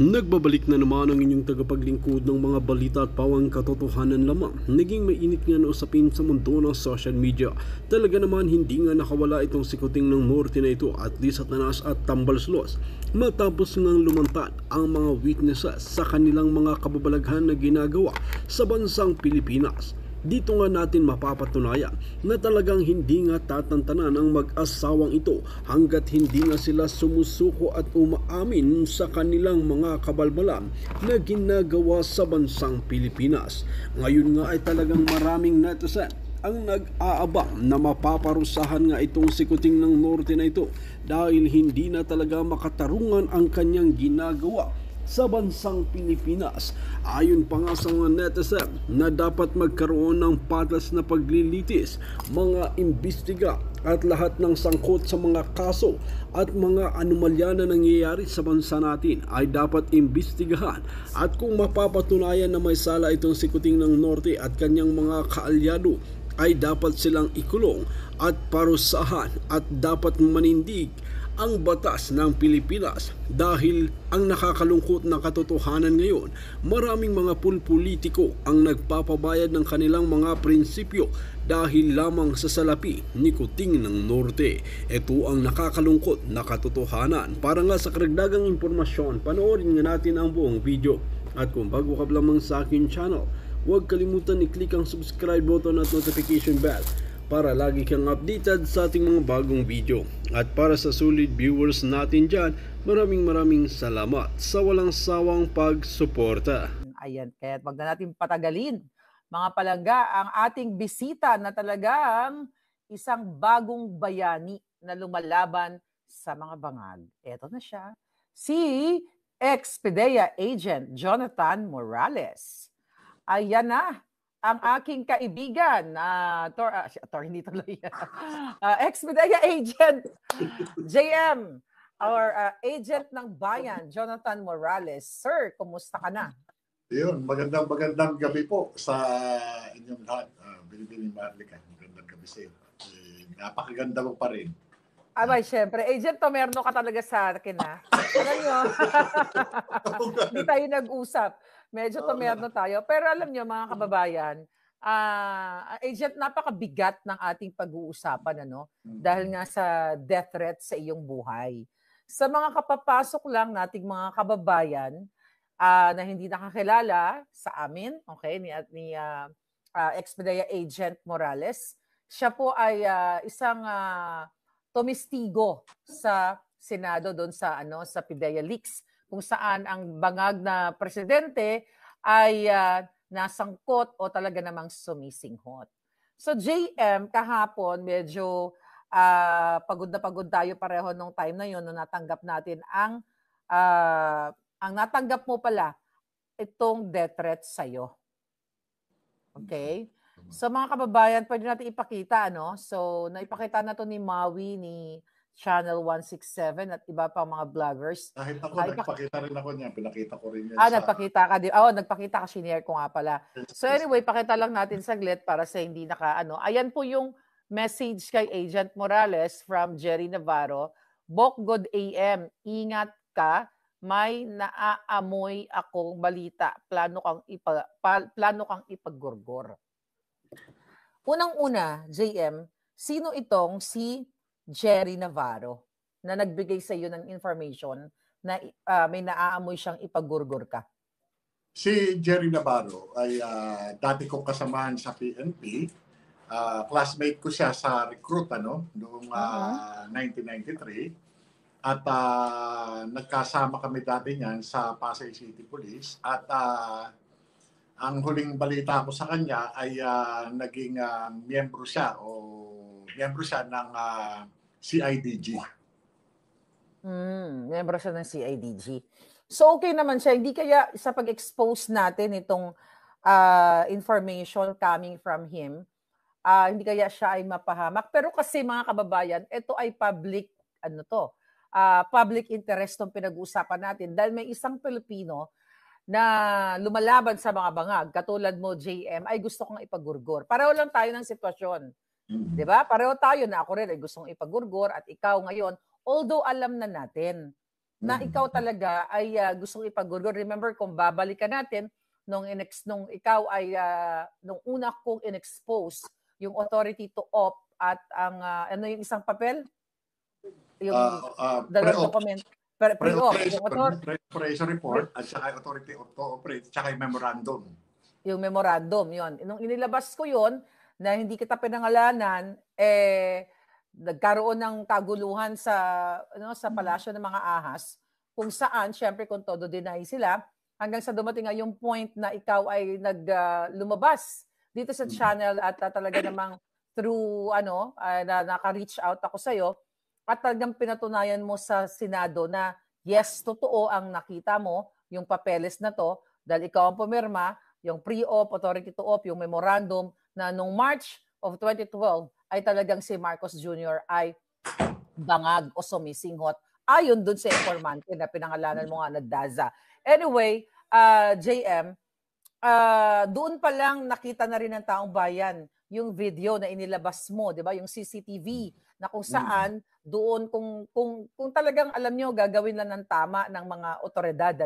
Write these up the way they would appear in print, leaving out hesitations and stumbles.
Nagbabalik na naman ang inyong tagapaglingkod ng mga balita at pawang katotohanan lamang. Naging mainit nga na usapin sa mundo ng social media. Talaga naman hindi nga nakawala itong sikuting ng norte na ito at di Satanas at Tambalslos. Matapos ngang lumantad ang mga witnesses sa kanilang mga kababalaghan na ginagawa sa bansang Pilipinas. Dito nga natin mapapatunayan na talagang hindi nga tatantanan ang mag-asawang ito hanggat hindi nga sila sumusuko at umaamin sa kanilang mga kabalbalan na ginagawa sa bansang Pilipinas. Ngayon nga ay talagang maraming netizen ang nag-aabang na mapaparusahan nga itong sikuting ng norte na ito dahil hindi na talaga makatarungan ang kanyang ginagawa sa bansang Pilipinas. Ayon pa nga sa mga netizen na dapat magkaroon ng patas na paglilitis, mga imbestiga at lahat ng sangkot sa mga kaso at mga anomalya na nangyayari sa bansa natin ay dapat imbestigahan at kung mapapatunayan na may sala itong sikuting ng norte at kanyang mga kaalyado ay dapat silang ikulong at parusahan at dapat manindig ang batas ng Pilipinas dahil ang nakakalungkot na katotohanan ngayon, maraming mga pulpolitiko ang nagpapabayad ng kanilang mga prinsipyo dahil lamang sa salapi ni Kuting ng Norte. Ito ang nakakalungkot na katotohanan. Para nga sa karagdagang impormasyon, panoorin nga natin ang buong video. At kung bago ka lamang sa akin channel, huwag kalimutan i-click ang subscribe button at notification bell para lagi kang updated sa ating mga bagong video. At para sa solid viewers natin dyan, maraming salamat sa walang sawang pagsuporta. Ayan, kaya wag na natin patagalin. Mga palangga, ang ating bisita na talagang isang bagong bayani na lumalaban sa mga bangag. Eto na siya, si ex-PDEA agent Jonathan Morales. Ayan na, ang aking kaibigan, hindi tuloy, ex-PDEA agent JM, our agent ng bayan, Jonathan Morales. Sir, kumusta ka na? Yun, magandang gabi po sa inyong lahat. Binibining Marlica, magandang gabi sa iyo. Napakaganda mo pa rin. Abay, syempre. Agent Tomerno ka talaga sa akin, ha? Alam nyo, hindi tayo nag-usap. Medyo Tomerno tayo. Pero alam nyo, mga kababayan, agent, napakabigat ng ating pag-uusapan, ano? Dahil nga sa death threat sa iyong buhay. Sa mga kapapasok lang nating mga kababayan na hindi nakakilala sa amin, okay, ni ex-PDEA agent Morales, siya po ay isang tumistigo sa Senado doon sa sa PDEA leaks kung saan ang bangag na presidente ay nasangkot o talaga namang sumisinghot. So JM, kahapon medyo pagod na pagod tayo pareho nung time na yun nung natanggap natin ang natanggap mo pala itong death threat sa'yo. Okay? So mga kababayan, pwede natin ipakita, ano? So naipakita na to ni Maui, ni Channel 167 at iba pang mga vloggers. Kahit ako, nagpakita rin ako niya. Pinakita ko rin yan nagpakita ka din. Nagpakita ka, shinare ko nga pala. So anyway, pakita lang natin saglit para sa hindi Ayan po yung message kay Agent Morales from Jerry Navarro. Bokgod AM, ingat ka. May naaamoy akong balita. Plano kang ipagurgor. Unang-una, JM, sino itong si Jerry Navarro na nagbigay sa iyo ng information na may naaamoy siyang ipagurgor ka? Si Jerry Navarro ay dati kong kasamahan sa PNP. Classmate ko siya sa recruit noong 1993. At nagkasama kami dati niyan sa Pasay City Police. At ang huling balita ko sa kanya ay naging miyembro siya ng CIDG. Miyembro siya ng CIDG. So okay naman siya. Hindi kaya sa pag-expose natin itong information coming from him, hindi kaya siya ay mapahamak. Pero kasi mga kababayan, ito ay public, public interest ng pinag-uusapan natin dahil may isang Pilipino na lumalaban sa mga bangag, katulad mo, JM, ay gusto kong ipagurgor. Pareho lang tayo ng sitwasyon. Di ba? Pareho tayo na ako rin ay gustong ipagurgor at ikaw ngayon, although alam na natin na ikaw talaga ay gustong ipagurgor. Remember, kung babalikan natin, nung ikaw ay, nung una kong in-expose yung authority to op at ang, ano yung isang papel? Yung dalawang document. Pre-op. Pre-operation report at saka authority to operate, saka yung memorandum. Yung memorandum, yon. Nung inilabas ko yon na hindi kita pinangalanan, nagkaroon ng kaguluhan sa palasyo ng mga ahas, kung saan, syempre kung todo deny sila, hanggang sa dumating nga yung point na ikaw ay lumabas dito sa channel at talaga namang through, na naka-reach out ako sa'yo, at talagang pinatunayan mo sa Senado na yes, totoo ang nakita mo, yung papeles na to, dahil ikaw ang pumirma, yung pre-op, authority to op, yung memorandum, na nung March of 2012 ay talagang si Marcos Jr. ay bangag o sumisinghot ayon dun sa informante na pinangalanan mo nga na Daza. Anyway, JM, doon pa lang nakita na rin ng taong bayan yung video na inilabas mo, 'di ba? Yung CCTV na kung saan doon kung talagang alam nyo gagawin lang ng tama ng mga otoridad,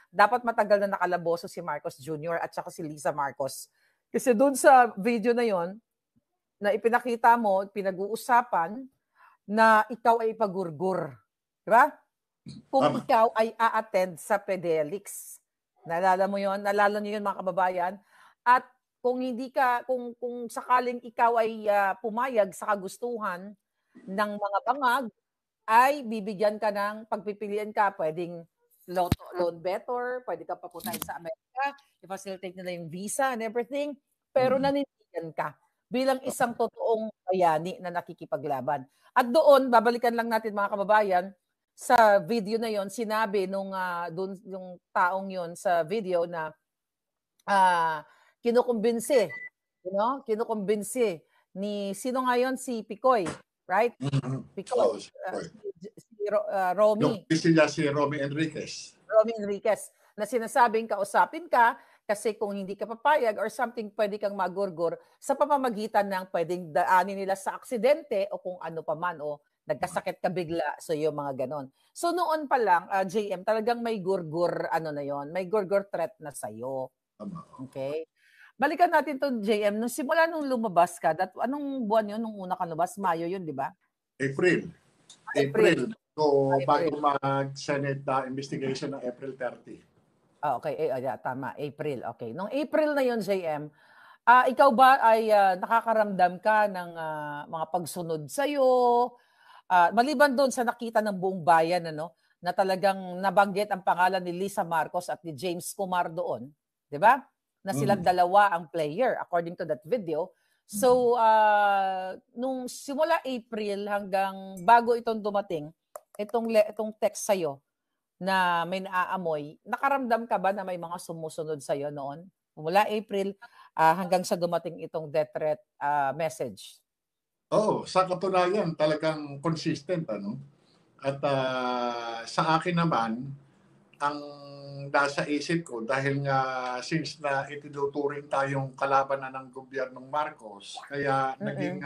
dapat matagal na nakalaboso si Marcos Jr. at saka si Lisa Marcos. Kasi doon sa video na yon na ipinakita mo, pinag-uusapan na ikaw ay ipagurgur. Diba? Kung ikaw ay a-attend sa PEDELIX. Naalala mo yon? Naalala niyo yun, mga kababayan? At kung kung sakaling ikaw ay pumayag sa kagustuhan ng mga bangag, ay bibigyan ka ng pagpipilian ka, pwedeng loan better, pwede ka papuntahin sa Amerika, i-facilitate nila yung visa and everything, pero nanindigan ka bilang isang totoong bayani na nakikipaglaban. At doon, babalikan lang natin mga kababayan, sa video na yon sinabi doon yung taong yon sa video na kinukumbinsi ni sino nga yon, si Picoy, right? Picoy, si Romy. Si Romy Enriquez. Romy Enriquez, na sinasabing kausapin ka kasi kung hindi ka papayag or something, pwede kang magurgur sa pamamagitan ng pwedeng daanin nila sa aksidente o kung ano pa man, o nagkasakit ka bigla, so yung mga ganon. So noon pa lang, JM, talagang may gurgur, may gurgur threat na sa'yo. Okay? Balikan natin to, JM, simula nung lumabas ka, anong buwan yun nung una ka lumabas? Mayo yun, di ba? April. So, bago mag-Senate investigation ng April 30. Okay, tama, April. Okay. Nung April na yun, JM, ikaw ba ay nakakaramdam ka ng mga pagsunod sa'yo? Maliban doon sa nakita ng buong bayan, na talagang nabanggit ang pangalan ni Lisa Marcos at ni James Kumar doon, di ba? Na silang dalawa ang player, according to that video. So, nung simula April hanggang bago itong dumating, itong text sa'yo na may naaamoy, nakaramdam ka ba na may mga sumusunod sa'yo noon? Mula April hanggang sa dumating itong death threat message. Sa katunayan, talagang consistent, At sa akin naman, ang nasa isip ko, dahil nga since na itinuturing tayong kalaban na ng gobyernong Marcos, kaya naging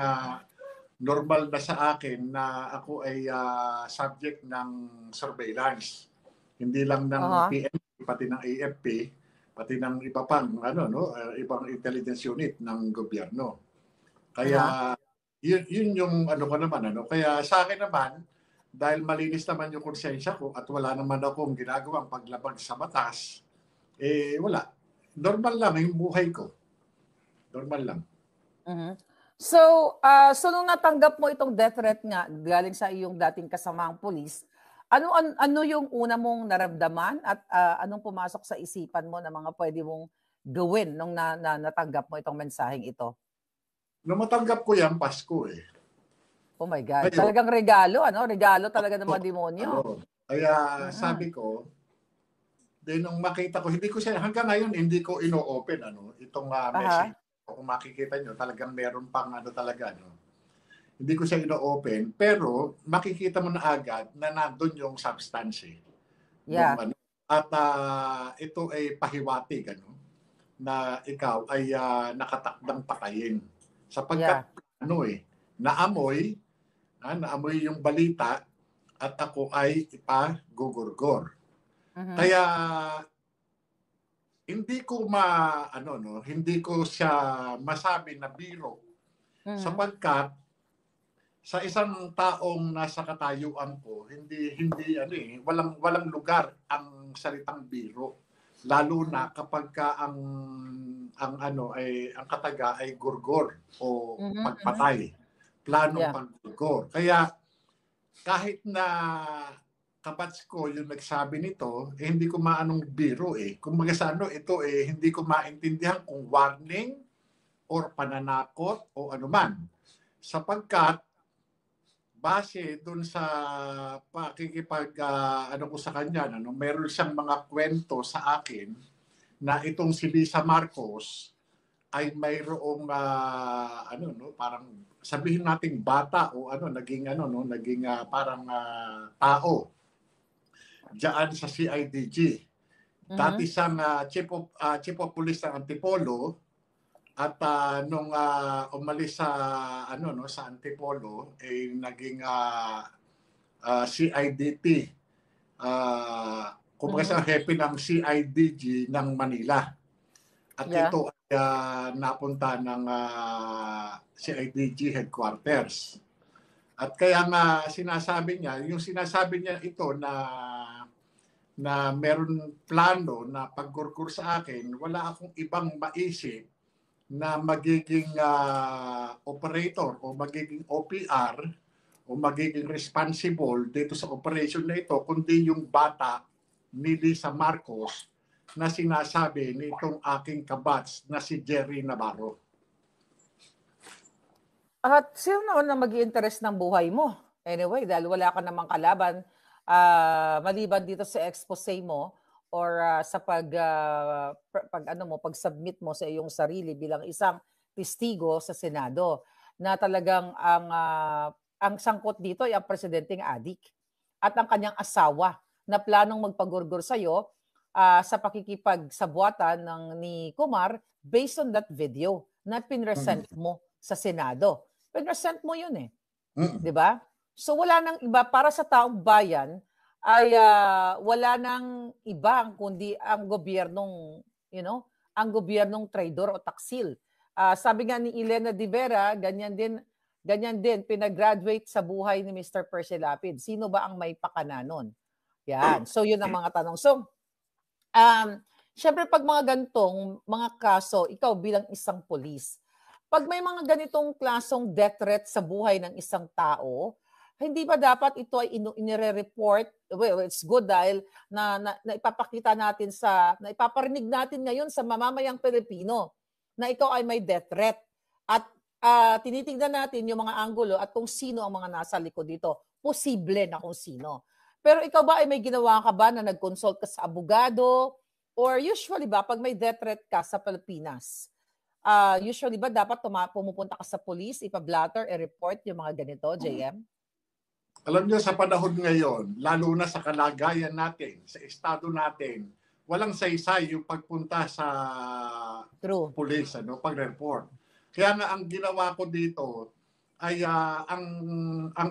normal na sa akin na ako ay subject ng surveillance. Hindi lang ng PNP, pati ng AFP, pati ng iba pang ibang intelligence unit ng gobyerno. Kaya yun yung ko naman, Kaya sa akin naman, dahil malinis naman yung konsensya ko at wala naman akong ginagawang paglabag sa batas, wala. Normal lang yung buhay ko. Normal lang. So nung natanggap mo itong death threat nga galing sa iyong dating kasamahang pulis, ano yung una mong naramdaman at anong pumasok sa isipan mo na mga pwede mong gawin nung natanggap mo itong mensaheng ito? Nung matanggap ko yan, Pasko Oh my God. Ayun. Talagang regalo, Regalo talaga ng mga demonyo. Kaya sabi ko, nung makita ko, hindi ko siya, hanggang ngayon, hindi ko ino-open, itong message. Kung makikita nyo, talagang meron pang talaga, Hindi ko siya ino-open, pero makikita mo na agad na nandun yung substance, Yeah. At ito ay pahiwatig, na ikaw ay nakatakdang patayin. Sapagkat, naamoy yung balita at ako ay ipagugurgor. Mhm. Kaya hindi ko hindi ko siya masabi na biro Mhm. sapagkat sa isang taong nasa katayuan ko, walang lugar ang salitang biro. Lalo na kapag ka ang kataga ay gurgor o Mhm. Mhm. pagpatay, planong Yeah. paggurgor. Kaya kahit na kabats ko yung nagsabi nito, hindi ko maanong biro eh. Kung sa ito hindi ko maintindihan kung warning or pananakot o anuman. Sapagkat base dun sa ko sa kanya, meron siyang mga kwento sa akin na itong si Lisa Marcos ay mayroong parang sabihin nating bata o naging parang tao diyan sa CIDG. Dati Mhm. siyang chief of police ng Antipolo at nung umalis sa sa Antipolo naging CIDT. Kumbaga Mhm. sa hepe ng CIDG ng Manila. At Yeah. ito ay napunta ng CIDG headquarters. At kaya nga yung sinasabi niya ito na meron plano na paggurgur sa akin, wala akong ibang maisip na magiging operator o magiging OPR o magiging responsible dito sa operation na ito, kundi yung bata ni Lisa Marcos na sinasabi nitong aking kabats na si Jerry Navarro. At sino naman ang mag-i-interest ng buhay mo? Anyway, dahil wala ka namang kalaban, maliban dito sa expose mo or sa pag-submit mo sa iyong sarili bilang isang testigo sa Senado na talagang ang sangkot dito ay ang presidenteng adik at ang kanyang asawa na planong magpagurgur sa iyo sa pakikipagsabuatan ni Kumar based on that video na pinresent mo sa Senado. Pinresent mo yun eh. Di ba? So wala nang iba para sa taong bayan ay wala nang iba kundi ang gobyernong, ang gobyernong traidor o taksil. Sabi nga ni Elena de Vera, ganyan din pinag-graduate sa buhay ni Mr. Percy Lapid. Sino ba ang may pakana nun? Yan. So yun ang mga tanong. So syempre pag mga gantong mga kaso, ikaw bilang isang pulis, pag may mga ganitong klasong death threat sa buhay ng isang tao, hindi ba dapat ito ay inire-report? Well, it's good dahil na ipapakita natin na ipaparinig natin ngayon sa mamamayang Pilipino na ikaw ay may death threat. At tinitingnan natin yung mga anggulo at kung sino ang mga nasa likod dito. Posible na kung sino. Pero ikaw ba ay may ginawa ka ba na nag-consult ka sa abogado? Or usually ba, pag may death threat ka sa Pilipinas, usually ba dapat pumupunta ka sa police, ipa-blatter, i-report yung mga ganito, JM? Alam niyo, sa panahon ngayon, lalo na sa kalagayan natin, sa estado natin, walang saysay yung pagpunta sa True. police, pag-report. Kaya nga ang ginawa ko dito ay ang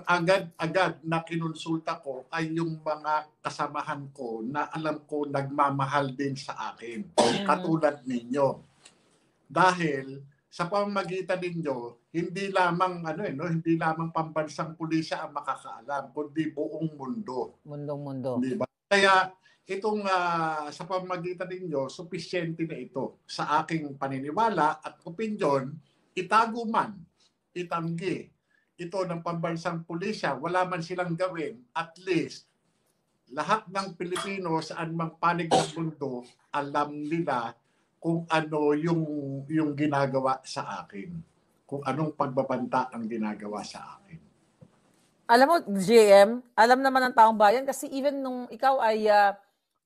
agad-agad na kinonsulta ko ay yung mga kasamahan ko na alam ko nagmamahal din sa akin, katulad ninyo. Dahil sa pamamagitan ninyo, hindi lamang hindi lamang pambansang pulisya ang makakaalam, kundi buong mundo. Mundong-mundo. Di ba? Kaya itong sa pamamagitan ninyo, sufisyente na ito sa aking paniniwala at opinyon, itago man, itanggi ito ng pambansang pulisya, wala man silang gawin, at least lahat ng Pilipino saan mang panig ng mundo, alam nila kung ano yung ginagawa sa akin. Kung anong pagbabanta ang ginagawa sa akin. Alam mo, JM, alam naman ng taong bayan kasi even nung ikaw ay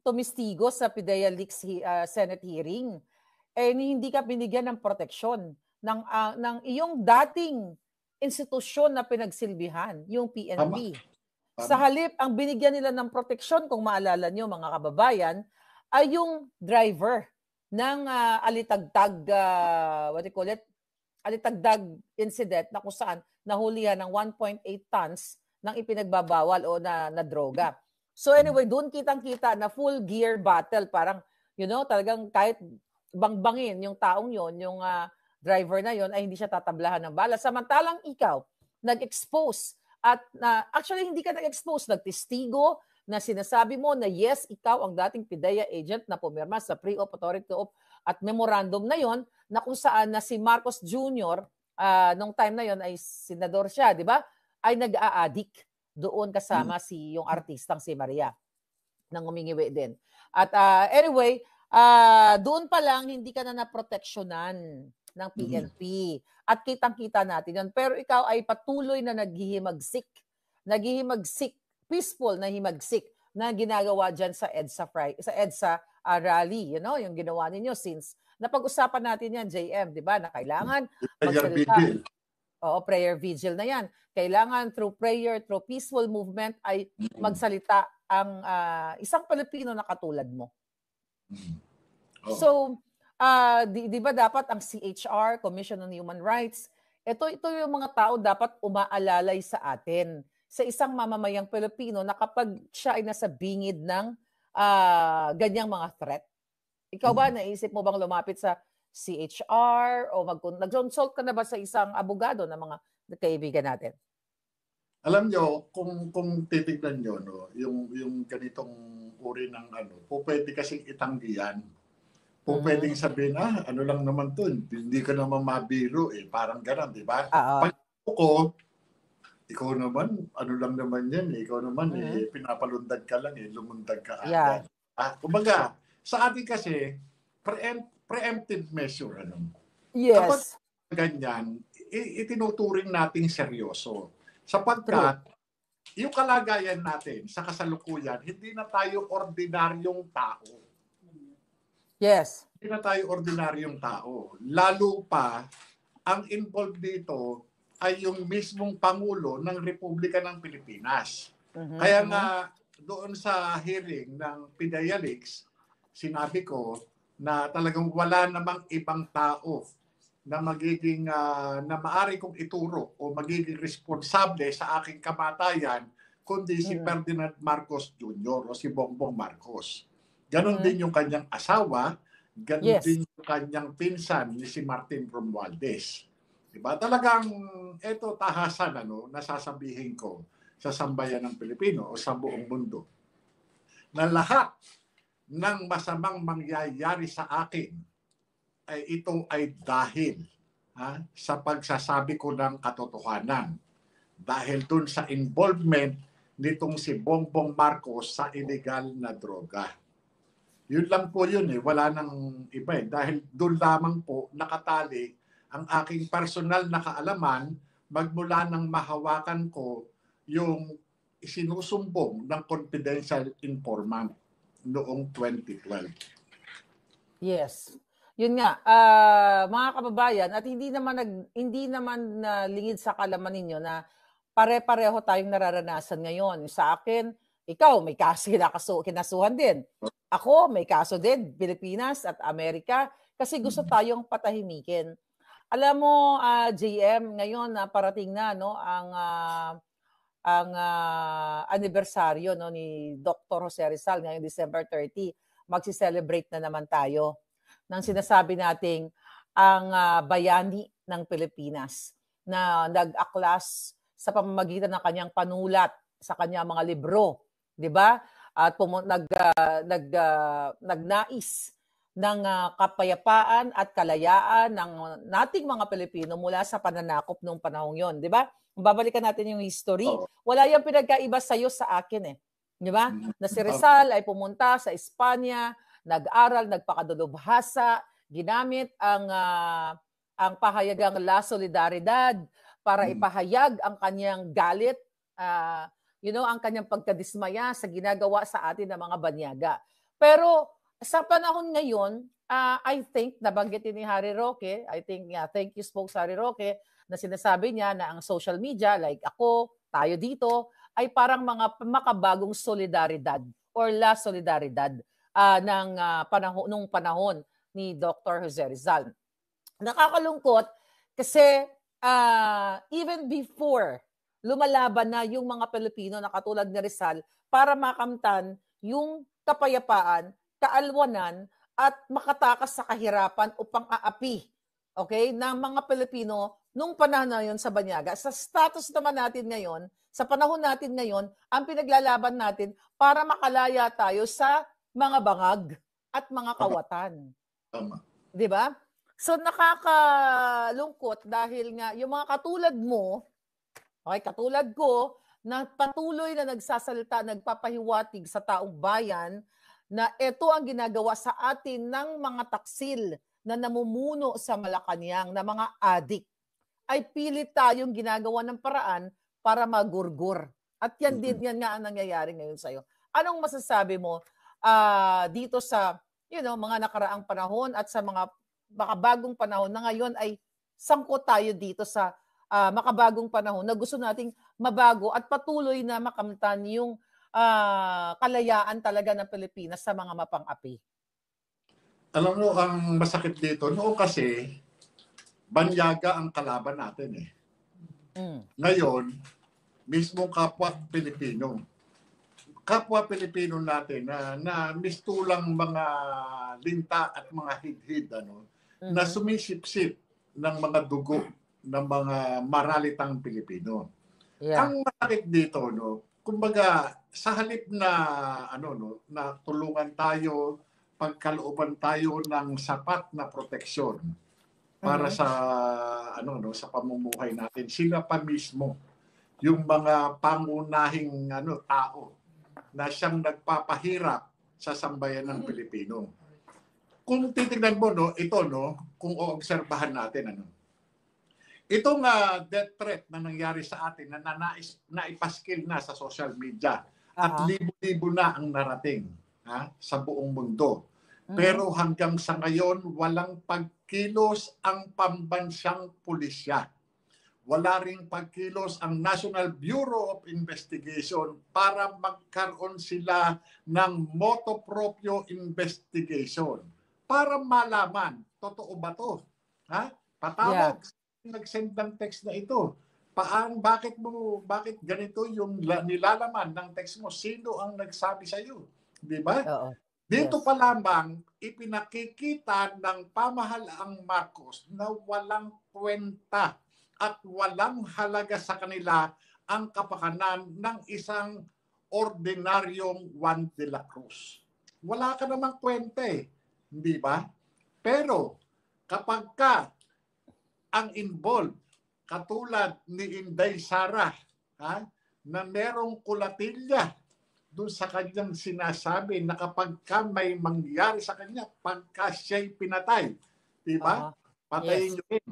tumistigo sa PIDEA Leaks Senate hearing, hindi ka binigyan ng proteksyon ng iyong dating institusyon na pinagsilbihan, yung PNP. Tama. Sa halip, ang binigyan nila ng proteksyon, kung maalala nyo mga kababayan, ay yung driver ng alitagdag incident na kung saan nahulihan ng 1.8 tons ng ipinagbabawal o na droga. So anyway, doon kitang-kita na full gear battle. Parang, talagang kahit bangbangin yung taong yon, yung driver na yon, ay hindi siya tatablahan ng bala. Samantalang ikaw, nag-expose at actually hindi ka nag-expose, nagtestigo na sinasabi mo na yes, ikaw ang dating PIDEA agent na pumirma sa pre-op, authority op at memorandum na yon na kung saan na si Marcos Jr. Nung time na yon ay senador siya, di ba? Ay nag-a-addict doon kasama yung artistang si Maria nang umingiwi din. At anyway, doon pa lang hindi ka na naproteksyonan ng PNP. At kitang-kita natin yun. Pero ikaw ay patuloy na naghihimagsik, peaceful na himagsik na ginagawa dyan sa EDSA rally, yung ginawa ninyo since napag-usapan natin yan, JM, di ba, na kailangan magsalita. Oo, prayer vigil na yan. Kailangan through prayer, through peaceful movement ay magsalita ang isang Pilipino na katulad mo. So, di ba dapat ang CHR, Commission on Human Rights, ito yung mga tao dapat umaalalay sa atin, sa isang mamamayang Pilipino na kapag siya ay nasa bingid ng ganyang mga threat. Ikaw ba, naisip mo bang lumapit sa CHR o nag-consult ka na ba sa isang abogado na mga kaibigan natin? Alam nyo, kung titignan nyo, yung ganitong uri ng po pwede kasing itanggihan. Po pwedeng sabihin, ano lang naman to, hindi ka naman mabiro, parang gano'n, di ba? Pag ko, ikaw naman, ano lang naman yan, ikaw naman, pinapalundag ka lang, lumundag ka agad. Kumbaga, sa atin kasi, preemptive measure, Yes. Kapag ganyan, itinuturing nating seryoso. Sapagkat, yung kalagayan natin sa kasalukuyan, hindi na tayo ordinaryong tao. Yes. Hindi na tayo ordinaryong tao. Lalo pa, ang involved dito ay yung mismong Pangulo ng Republika ng Pilipinas. Kaya nga, doon sa hearing ng PIDEA Leaks, sinabi ko na talagang wala namang ibang tao na magiging na maaari kong ituro o magiging responsable sa aking kamatayan kundi si Ferdinand Marcos Jr. o si Bongbong Marcos. Ganon din yung kanyang asawa, ganon din yung kanyang pinsan ni si Martin Romualdez. Diba? Talagang ito tahasan nasasabihin ko sa sambayan ng Pilipino o sa buong mundo na lahat ng masamang mangyayari sa akin ay ito ay dahil sa pagsasabi ko ng katotohanan. Dahil dun sa involvement nitong si Bongbong Marcos sa illegal na droga. Yun lang po yun wala nang iba Dahil dun lamang po nakatali ang aking personal na kaalaman magmula nang mahawakan ko yung isinusumbong ng confidential informant noong 2012. Yes. Yun nga, mga kababayan, at hindi naman lingid sa kalaman ninyo na pare-pareho tayong nararanasan ngayon. Sa akin, ikaw may kaso kinasuhan din. Ako may kaso din, Pilipinas at Amerika, kasi gusto tayong patahimikin. Alam mo, JM, ngayon parating na ang anibersaryo ni Dr. Jose Rizal ngayong December 30. Magsi-celebrate na naman tayo ng sinasabi nating ang bayani ng Pilipinas na nag-aklas sa pamamagitan ng kanyang panulat sa kanyang mga libro, 'di ba? At nagnais ng kapayapaan at kalayaan ng nating mga Pilipino mula sa pananakop noong panahong 'yon, 'di ba? Babalikan natin yung history. Wala yang pinagkaiba sa iyo sa akin 'di ba? Na si Rizal ay pumunta sa Espanya, nag-aral, nagpakadulubhasa, ginamit ang pahayagang La Solidaridad para ipahayag ang kanyang galit, ang kanyang pagkadismaya sa ginagawa sa atin ng mga banyaga. Pero sa panahon ngayon, I think, nabanggitin ni Harry Roque, thank you Spokes Harry Roque, na sinasabi niya na ang social media, like ako, tayo dito, ay parang mga makabagong solidaridad or La Solidaridad nung panahon ni Dr. Jose Rizal. Nakakalungkot kasi even before lumalaban na yung mga Pilipino na katulad ni Rizal para makamtan yung kapayapaan, kaalwanan, at makatakas sa kahirapan upang aapi, okay, ng mga Pilipino nung panahon na yun sa Banyaga. Sa status naman natin ngayon, sa panahon natin ngayon, ang pinaglalaban natin para makalaya tayo sa mga bangag at mga kawatan. Tama. 'Di ba? So nakakalungkot dahil nga yung mga katulad mo, okay, katulad ko, na patuloy na nagsasalita, nagpapahiwatig sa taong bayan na ito ang ginagawa sa atin ng mga taksil na namumuno sa Malacanang, na mga adik, ay pilit tayong ginagawa ng paraan para magurgur. At yan din, yan nga ang nangyayari ngayon sa'yo. Anong masasabi mo dito sa mga nakaraang panahon at sa mga makabagong panahon na ngayon ay sangkot tayo dito sa makabagong panahon na gusto nating mabago at patuloy na makamtan yung kalayaan talaga ng Pilipinas sa mga mapang-api? Alam mo, ang masakit dito, noon kasi, Banyaga ang kalaban natin eh. Ngayon, mismo kapwa Pilipino natin na mistulang mga linta at mga hidhid, na sumisipsip ng mga dugo ng mga maralitang Pilipino. Yeah. Ang masakit dito, kumbaga, sa halip na na tulungan tayo, pagkalooban tayo ng sapat na proteksyon para sa sa pamumuhay natin, sila pa mismo yung mga pangunahing tao na siyang nagpapahirap sa sambayan ng Pilipino. Kung titingnan mo ito kung oobserbahan natin itong death threat na nangyari sa atin na naipaskil na sa social media at libo-libo na ang narating sa buong mundo. Pero hanggang sa ngayon, walang pagkilos ang pambansang pulisya. Wala ring pagkilos ang National Bureau of Investigation para magkaroon sila ng motu proprio investigation para malaman, totoo ba to? Patawag, nag-send ng text na ito. Bakit ganito yung nilalaman ng text mo? Sino ang nagsabi sa iyo? Di ba? Dito pa lamang, ipinakikita ng pamahalaang Marcos na walang kwenta at walang halaga sa kanila ang kapakanan ng isang ordinaryong Juan de la Cruz. Wala ka namang kwenta hindi ba? Pero kapag ang involved, katulad ni Inday Sara, na merong kulatilya doon sa kanyang sinasabi na kapag may mangyari sa kanya, pagka siya'y pinatay, di ba? Patayin nyo rin.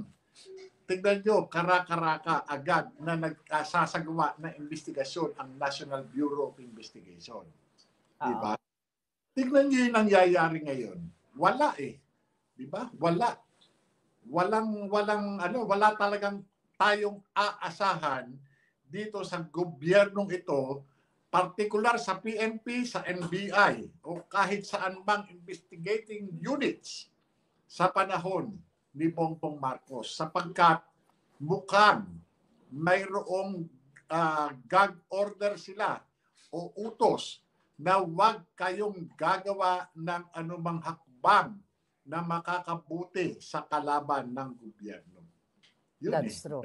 Tignan nyo, kara-karaka agad na nagkasasagawa na investigasyon ang National Bureau of Investigation. Di ba? Tignan nyo yung nangyayari ngayon. Wala di ba? Wala talagang tayong aasahan dito sa gobyernong ito, partikular sa PNP, sa NBI, o kahit saan mang investigating units sa panahon ni Bongbong Marcos, sapagkat mukhang mayroong gag order sila o utos na huwag kayong gagawa ng anumang hakbang na makakabuti sa kalaban ng gobyerno. That's true.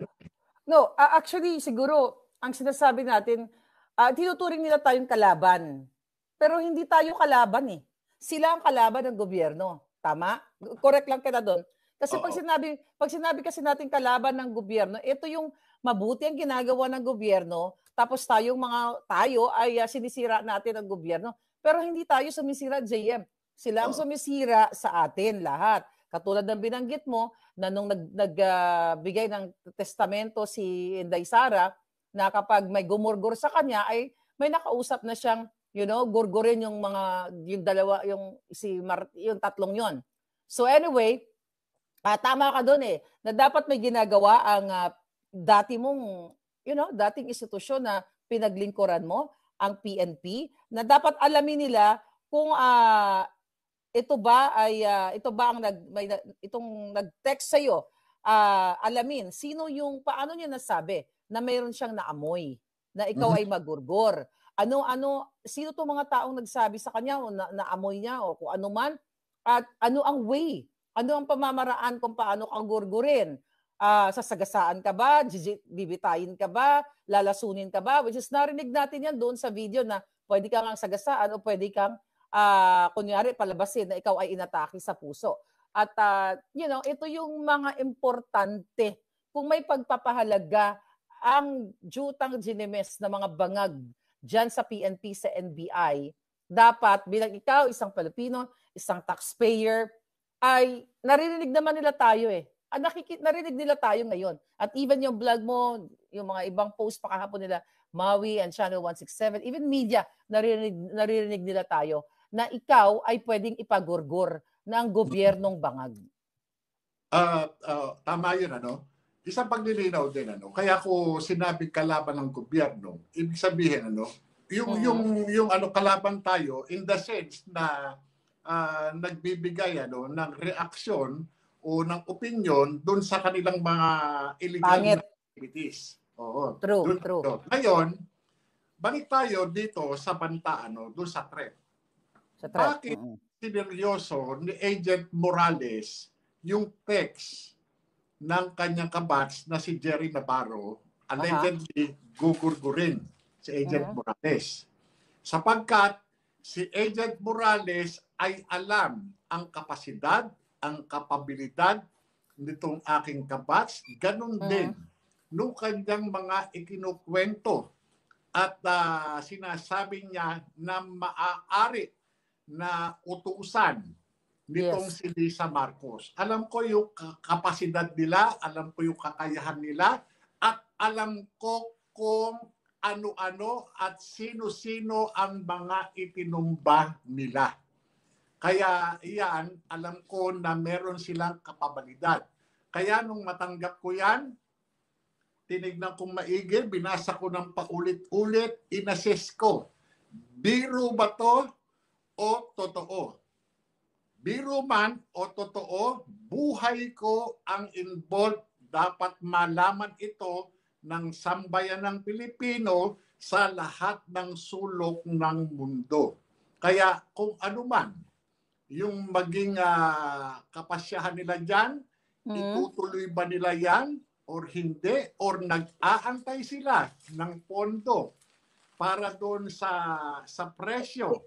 No, actually, siguro, ang sinasabi natin, tinuturing nila tayong kalaban. Pero hindi tayo kalaban Sila ang kalaban ng gobyerno. Tama? Correct lang kita doon. Kasi pag sinabi kasi natin kalaban ng gobyerno, ito yung mabuti ang ginagawa ng gobyerno, tapos tayo ay sinisira natin ang gobyerno. Pero hindi tayo sumisira, JM. Sila ang sumisira sa atin lahat. Katulad ng binanggit mo na nung nagbigay ng testamento si Inday Sara, na kapag may gumurgur sa kanya ay may nakausap na siyang gurgurin yung dalawa, yung tatlong yon. So anyway, tama ka doon na dapat may ginagawa ang dating institusyon na pinaglingkuran mo, ang PNP, na dapat alamin nila kung ito ba ang itong nag-text sa iyo, alamin sino yung paano niya nasabi na mayroon siyang naamoy, na ikaw ay magurgor. Sino to mga taong nagsabi sa kanya o naamoy niya o kung ano man? At ano ang way? Ano ang pamamaraan kung paano kang gurgurin? Sasagasaan ka ba? Bibitayin ka ba? Lalasunin ka ba? Which is narinig natin yan doon sa video na pwede kang sagasaan o pwede kang kunyari palabasin na ikaw ay inatake sa puso. At ito yung mga importante kung may pagpapahalaga ang jutang ginimes na mga bangag dyan sa PNP, sa NBI, dapat bilang ikaw, isang Pilipino, isang taxpayer, ay naririnig naman nila tayo eh. Narinig nila tayo ngayon. At even yung vlog mo, yung mga ibang post pa kahapon nila, Maui and Channel 167, even media, naririnig nila tayo na ikaw ay pwedeng ipagurgur ng gobyernong bangag. Tama yun, Isang paglilinaw din, Kaya ko sinabing kalaban ng gobyerno, ibig sabihin, yung kalaban tayo in the sense na nagbibigay ng reaksyon o ng opinion doon sa kanilang mga illegal activities. Oo. True. Ngayon, balik tayo dito sa banta, doon sa threat. Bakit sineryoso ni Agent Morales yung text ng kanyang kabats na si Jerry Navarro, allegedly gugurgurin si Agent Morales. Sapagkat si Agent Morales ay alam ang kapasidad, ang kapabilidad nitong aking kabats, ganun din nung kanyang mga ikinukwento at sinasabi niya na maaari na utusan nitong si Lisa Marcos. Alam ko yung kapasidad nila, alam ko yung kakayahan nila, at alam ko kung ano-ano at sino-sino ang mga itinumba nila. Kaya iyan, alam ko na meron silang kapabilidad. Kaya nung matanggap ko yan, tinignan kong maigi, binasa ko ng paulit-ulit, inassess ko. Biro ba to o totoo? Biro man o totoo, buhay ko ang involved. Dapat malaman ito ng sambayan ng Pilipino sa lahat ng sulok ng mundo. Kaya kung ano man yung maging kapasyahan nila dyan, itutuloy ba nila yan or hindi? Or nag-aantay sila ng pondo para doon sa presyo